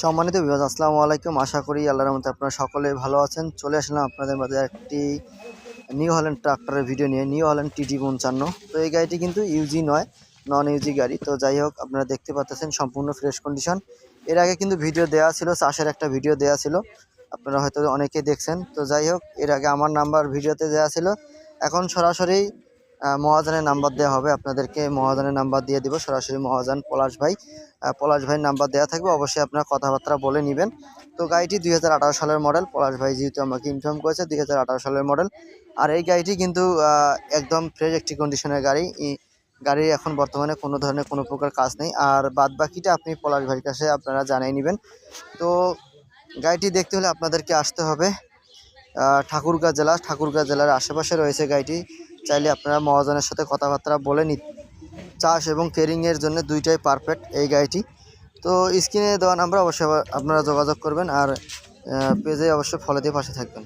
সম্মানিত ভিউয়ার্স, আসসালামু আলাইকুম। আশা করি আল্লাহর রহমতে আপনারা সকলে ভালো আছেন। চলে আসলাম আপনাদের মাঝে একটি নিউ হল্যান্ড ট্রাক্টরের ভিডিও নিয়ে, নিউ হল্যান্ড TT55। তো এই গাড়িটি কিন্তু ইউজি নয়, নন ইউজি গাড়ি। তো যাই হোক, আপনারা দেখতে পাচ্ছেন সম্পূর্ণ ফ্রেশ কন্ডিশন। এর আগে কিন্তু ভিডিও দেওয়া ছিল, চাষের একটা ভিডিও দেওয়া ছিল, আপনারা হয়তো অনেকেই দেখছেন। তো যাই হোক, এর আগে আমার নাম্বার ভিডিওতে দেওয়া ছিল, এখন সরাসরি মহাজনের নাম্বার দেওয়া হবে আপনাদেরকে। মহাজনের নাম্বার দিয়ে দিব সরাসরি, মহাজন পলাশ ভাই, পলাশ ভাইয়ের নাম্বার দেওয়া থাকবে। অবশ্যই আপনারা কথাবার্তা বলে নেবেন। তো গাড়িটি 2018 সালের মডেল। পলাশ ভাই যেহেতু আমাকে ইনফর্ম করেছে 2018 সালের মডেল। আর এই গাড়িটি কিন্তু একদম ফ্রেশ একটি কন্ডিশনের গাড়ি। গাড়ির এখন বর্তমানে কোনো ধরনের কোনো প্রকার কাজ নেই। আর বাদ বাকিটা আপনি পলাশ ভাইয়ের কাছে আপনারা জানিয়ে নেবেন। তো গাড়িটি দেখতে হলে আপনাদেরকে আসতে হবে ঠাকুরগাঁ জেলার আশেপাশে রয়েছে গাড়িটি। চাইলে আপনারা মহাজনের সাথে কথাবার্তা বলে চাষ এবং কেরিংয়ের জন্য দুইটাই পারফেক্ট এই গাড়িটি। তো স্ক্রিনে দেওয়া নাম্বার অবশ্যই আপনারা যোগাযোগ করবেন, আর পেজে অবশ্যই ফলো দিয়ে পাশে থাকবেন।